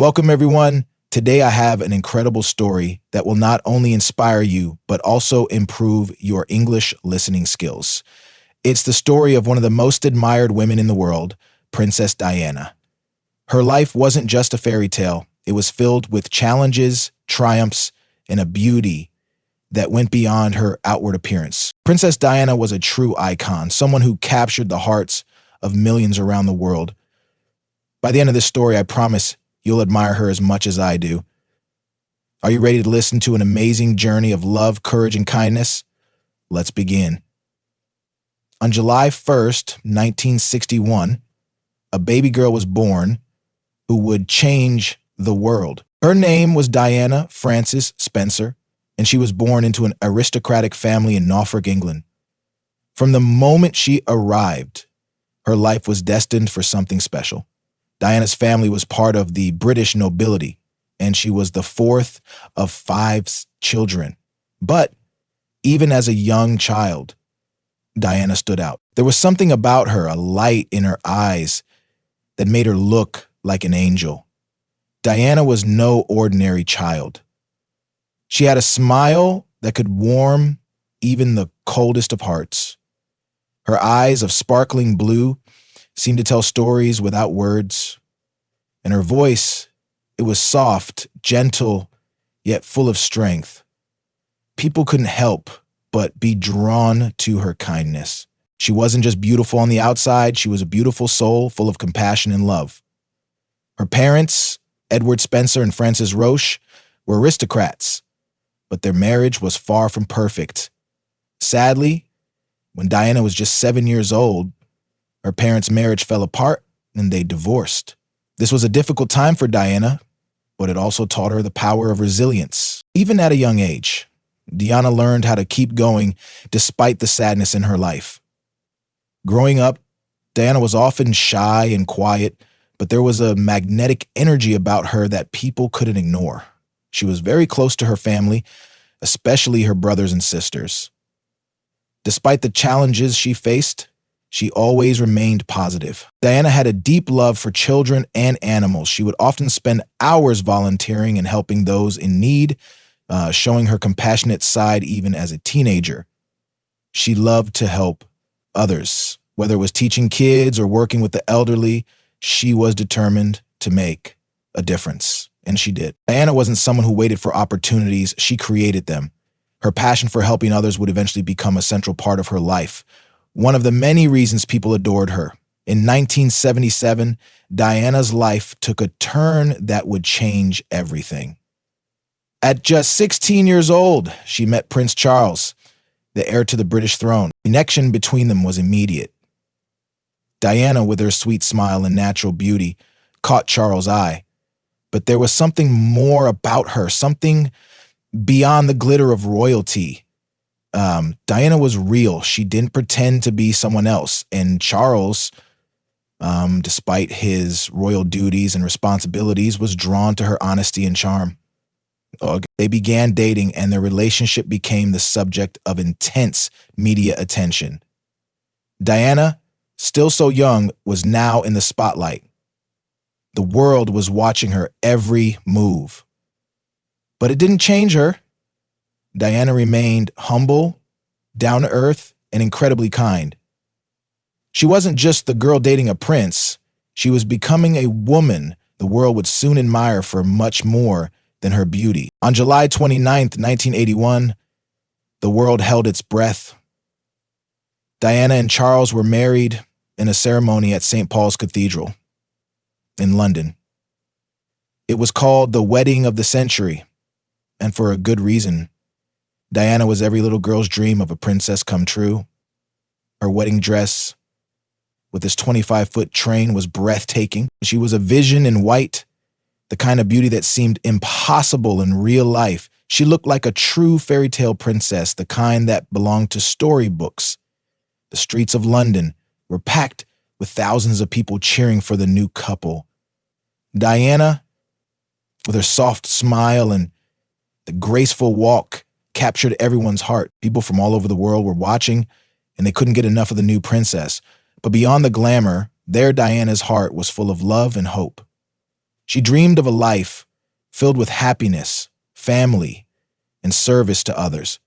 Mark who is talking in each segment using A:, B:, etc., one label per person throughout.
A: Welcome, everyone. Today, I have an incredible story that will not only inspire you, but also improve your English listening skills. It's the story of one of the most admired women in the world, Princess Diana. Her life wasn't just a fairy tale, it was filled with challenges, triumphs, and a beauty that went beyond her outward appearance. Princess Diana was a true icon, someone who captured the hearts of millions around the world. By the end of this story, I promise you'll admire her as much as I do. Are you ready to listen to an amazing journey of love, courage, and kindness? Let's begin. On July 1st, 1961, a baby girl was born who would change the world. Her name was Diana Frances Spencer, and she was born into an aristocratic family in Norfolk, England. From the moment she arrived, her life was destined for something special. Diana's family was part of the British nobility, and she was the fourth of five children. But even as a young child, Diana stood out. There was something about her, a light in her eyes that made her look like an angel. Diana was no ordinary child. She had a smile that could warm even the coldest of hearts. Her eyes of sparkling blue seemed to tell stories without words. And her voice, it was soft, gentle, yet full of strength. People couldn't help but be drawn to her kindness. She wasn't just beautiful on the outside, she was a beautiful soul full of compassion and love. Her parents, Edward Spencer and Frances Roche, were aristocrats, but their marriage was far from perfect. Sadly, when Diana was just 7 years old, her parents' marriage fell apart and they divorced. This was a difficult time for Diana, but it also taught her the power of resilience. Even at a young age, Diana learned how to keep going despite the sadness in her life. Growing up, Diana was often shy and quiet, but there was a magnetic energy about her that people couldn't ignore. She was very close to her family, especially her brothers and sisters. Despite the challenges she faced, she always remained positive. Diana had a deep love for children and animals. She would often spend hours volunteering and helping those in need, showing her compassionate side even as a teenager. She loved to help others. Whether it was teaching kids or working with the elderly, she was determined to make a difference, and she did. Diana wasn't someone who waited for opportunities, she created them. Her passion for helping others would eventually become a central part of her life, one of the many reasons people adored her. In 1977, Diana's life took a turn that would change everything. At just 16 years old, she met Prince Charles, the heir to the British throne. The connection between them was immediate. Diana, with her sweet smile and natural beauty, caught Charles' eye. But there was something more about her, something beyond the glitter of royalty. Diana was real. She didn't pretend to be someone else. And Charles, despite his royal duties and responsibilities, was drawn to her honesty and charm. They began dating, and their relationship became the subject of intense media attention. Diana, still so young, was now in the spotlight. The world was watching her every move. But it didn't change her. Diana remained humble, down to earth, and incredibly kind. She wasn't just the girl dating a prince. She was becoming a woman the world would soon admire for much more than her beauty. On July 29th, 1981, the world held its breath. Diana and Charles were married in a ceremony at St. Paul's Cathedral in London. It was called the wedding of the century, and for a good reason. Diana was every little girl's dream of a princess come true. Her wedding dress with its 25-foot train was breathtaking. She was a vision in white, the kind of beauty that seemed impossible in real life. She looked like a true fairy tale princess, the kind that belonged to storybooks. The streets of London were packed with thousands of people cheering for the new couple. Diana, with her soft smile and the graceful walk, captured everyone's heart. People from all over the world were watching, and they couldn't get enough of the new princess. But beyond the glamour, there Diana's heart was full of love and hope. She dreamed of a life filled with happiness, family, and service to others.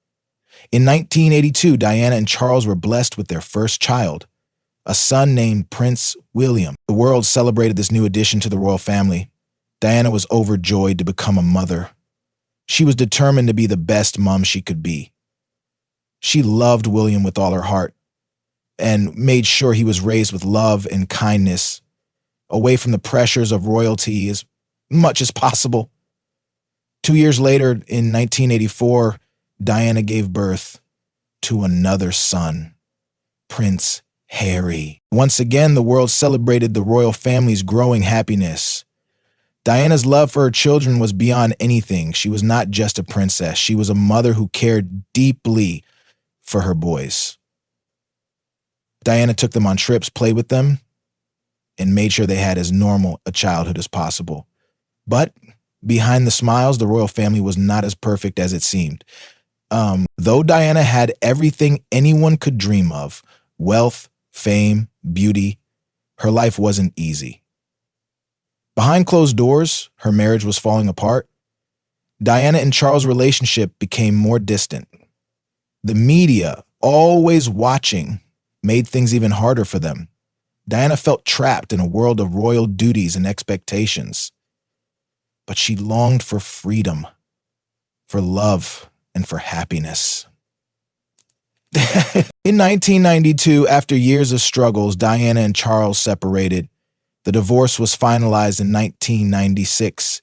A: In 1982, Diana and Charles were blessed with their first child, a son named Prince William. The world celebrated this new addition to the royal family. Diana was overjoyed to become a mother. She was determined to be the best mom she could be. She loved William with all her heart and made sure he was raised with love and kindness, away from the pressures of royalty as much as possible. 2 years later, in 1984, Diana gave birth to another son, Prince Harry. Once again, the world celebrated the royal family's growing happiness. Diana's love for her children was beyond anything. She was not just a princess. She was a mother who cared deeply for her boys. Diana took them on trips, played with them, and made sure they had as normal a childhood as possible. But behind the smiles, the royal family was not as perfect as it seemed. Though Diana had everything anyone could dream of, wealth, fame, beauty, her life wasn't easy. Behind closed doors, her marriage was falling apart. Diana and Charles' relationship became more distant. The media, always watching, made things even harder for them. Diana felt trapped in a world of royal duties and expectations. But she longed for freedom, for love, and for happiness. In 1992, after years of struggles, Diana and Charles separated. The divorce was finalized in 1996,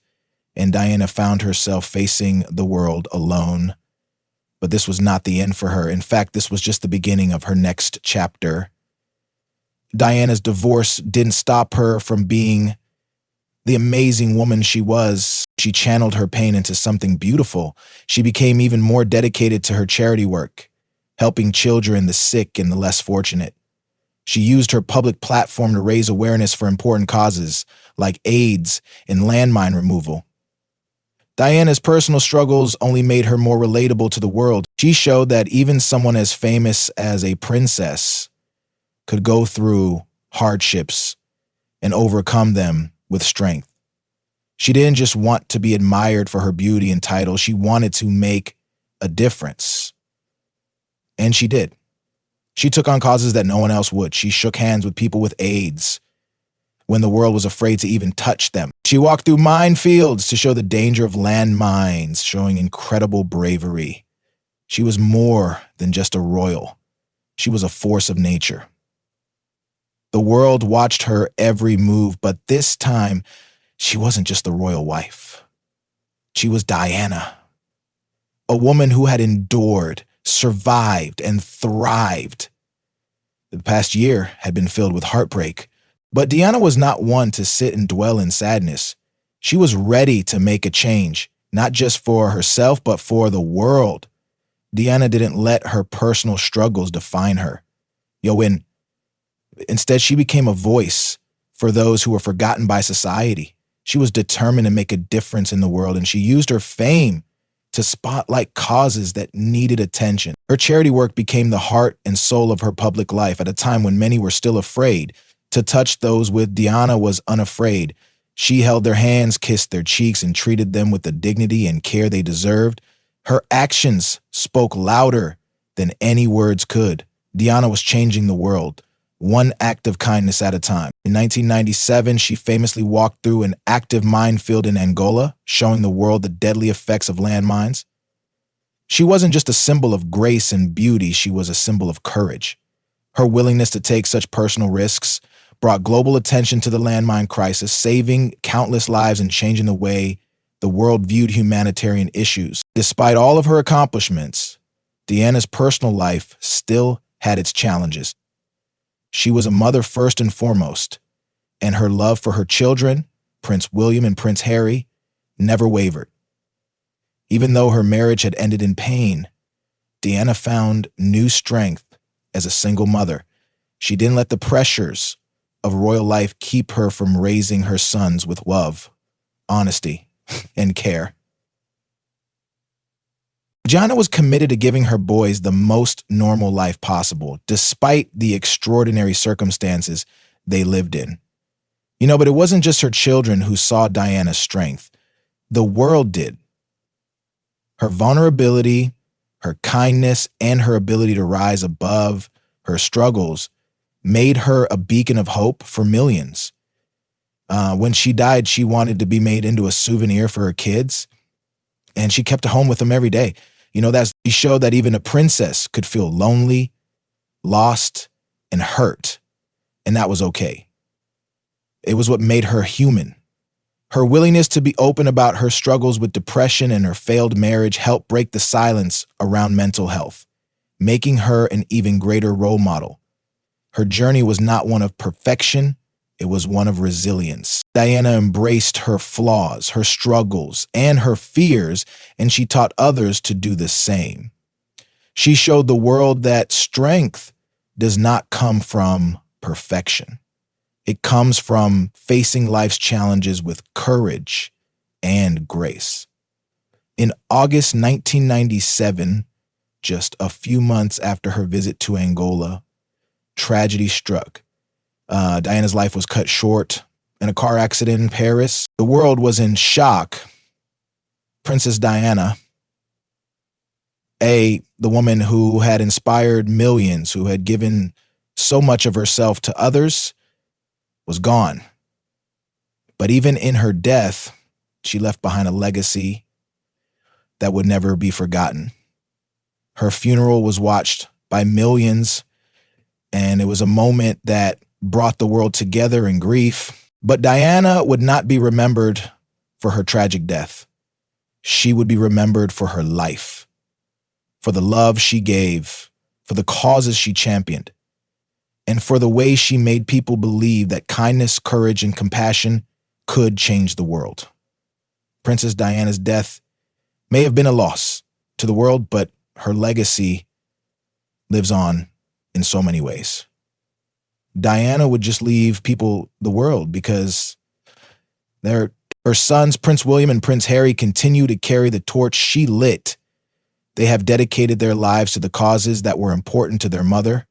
A: and Diana found herself facing the world alone. But this was not the end for her. In fact, this was just the beginning of her next chapter. Diana's divorce didn't stop her from being the amazing woman she was. She channeled her pain into something beautiful. She became even more dedicated to her charity work, helping children, the sick, and the less fortunate. She used her public platform to raise awareness for important causes like AIDS and landmine removal. Diana's personal struggles only made her more relatable to the world. She showed that even someone as famous as a princess could go through hardships and overcome them with strength. She didn't just want to be admired for her beauty and title. She wanted to make a difference. And she did. She took on causes that no one else would. She shook hands with people with AIDS when the world was afraid to even touch them. She walked through minefields to show the danger of landmines, showing incredible bravery. She was more than just a royal. She was a force of nature. The world watched her every move, but this time, she wasn't just the royal wife. She was Diana, a woman who had endured, survived, and thrived. The past year had been filled with heartbreak, but Diana was not one to sit and dwell in sadness. She was ready to make a change, not just for herself, but for the world. Diana didn't let her personal struggles define her. Instead, she became a voice for those who were forgotten by society. She was determined to make a difference in the world, and she used her fame to spotlight causes that needed attention. Her charity work became the heart and soul of her public life at a time when many were still afraid to touch those with. Diana was unafraid. She held their hands, kissed their cheeks, and treated them with the dignity and care they deserved. Her actions spoke louder than any words could. Diana was changing the world, one act of kindness at a time. In 1997, she famously walked through an active minefield in Angola, showing the world the deadly effects of landmines. She wasn't just a symbol of grace and beauty, she was a symbol of courage. Her willingness to take such personal risks brought global attention to the landmine crisis, saving countless lives and changing the way the world viewed humanitarian issues. Despite all of her accomplishments, Diana's personal life still had its challenges. She was a mother first and foremost, and her love for her children, Prince William and Prince Harry, never wavered. Even though her marriage had ended in pain, Diana found new strength as a single mother. She didn't let the pressures of royal life keep her from raising her sons with love, honesty, and care. Diana was committed to giving her boys the most normal life possible, despite the extraordinary circumstances they lived in. But it wasn't just her children who saw Diana's strength. The world did. Her vulnerability, her kindness, and her ability to rise above her struggles made her a beacon of hope for millions. When she died, she wanted to be made into a souvenir for her kids, and she kept it home with them every day. She showed that even a princess could feel lonely, lost, and hurt, and that was okay. It was what made her human. Her willingness to be open about her struggles with depression and her failed marriage helped break the silence around mental health, making her an even greater role model. Her journey was not one of perfection, it was one of resilience. Diana embraced her flaws, her struggles, and her fears, and she taught others to do the same. She showed the world that strength does not come from perfection. It comes from facing life's challenges with courage and grace. In August 1997, just a few months after her visit to Angola, tragedy struck. Diana's life was cut short in a car accident in Paris. The world was in shock. Princess Diana, the woman who had inspired millions, who had given so much of herself to others, was gone. But even in her death, she left behind a legacy that would never be forgotten. Her funeral was watched by millions, and it was a moment that brought the world together in grief. But Diana would not be remembered for her tragic death. She would be remembered for her life, for the love she gave, for the causes she championed, and for the way she made people believe that kindness, courage, and compassion could change the world. Princess Diana's death may have been a loss to the world, but her legacy lives on in so many ways. Diana would just leave people the world because her sons, Prince William and Prince Harry, continue to carry the torch she lit. They have dedicated their lives to the causes that were important to their mother,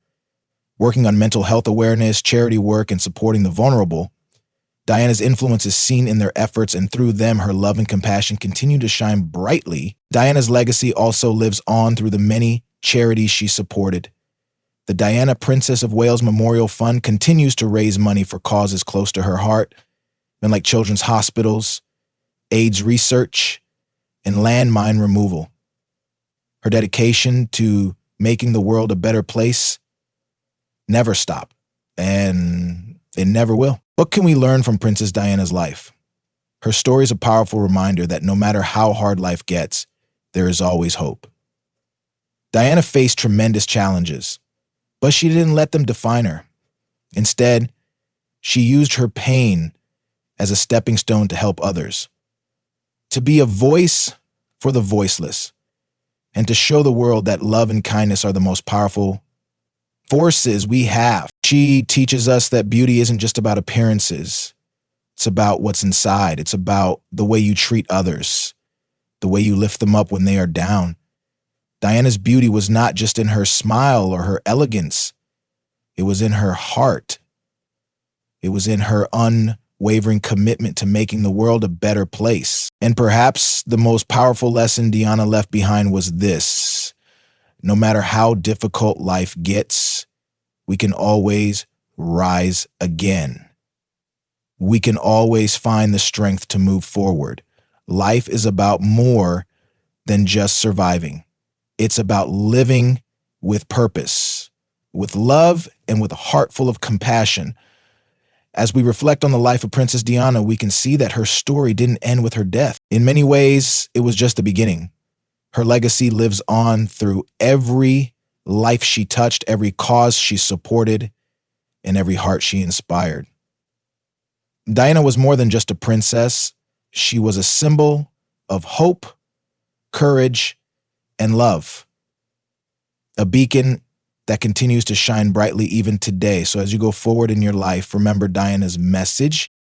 A: working on mental health awareness, charity work, and supporting the vulnerable. Diana's influence is seen in their efforts, and through them, her love and compassion continue to shine brightly. Diana's legacy also lives on through the many charities she supported. The Diana Princess of Wales Memorial Fund continues to raise money for causes close to her heart, like children's hospitals, AIDS research, and landmine removal. Her dedication to making the world a better place never stop, and it never will. What can we learn from Princess Diana's life? Her story is a powerful reminder that no matter how hard life gets, there is always hope. Diana faced tremendous challenges, but she didn't let them define her. Instead, she used her pain as a stepping stone to help others, to be a voice for the voiceless, and to show the world that love and kindness are the most powerful forces we have. She teaches us that beauty isn't just about appearances. It's about what's inside. It's about the way you treat others, the way you lift them up when they are down. Diana's beauty was not just in her smile or her elegance. It was in her heart. It was in her unwavering commitment to making the world a better place. And perhaps the most powerful lesson Diana left behind was this: no matter how difficult life gets, we can always rise again. We can always find the strength to move forward. Life is about more than just surviving. It's about living with purpose, with love, and with a heart full of compassion. As we reflect on the life of Princess Diana, we can see that her story didn't end with her death. In many ways, it was just the beginning. Her legacy lives on through every life she touched, every cause she supported, and every heart she inspired. Diana was more than just a princess. She was a symbol of hope, courage, and love. A beacon that continues to shine brightly even today. So as you go forward in your life, remember Diana's message.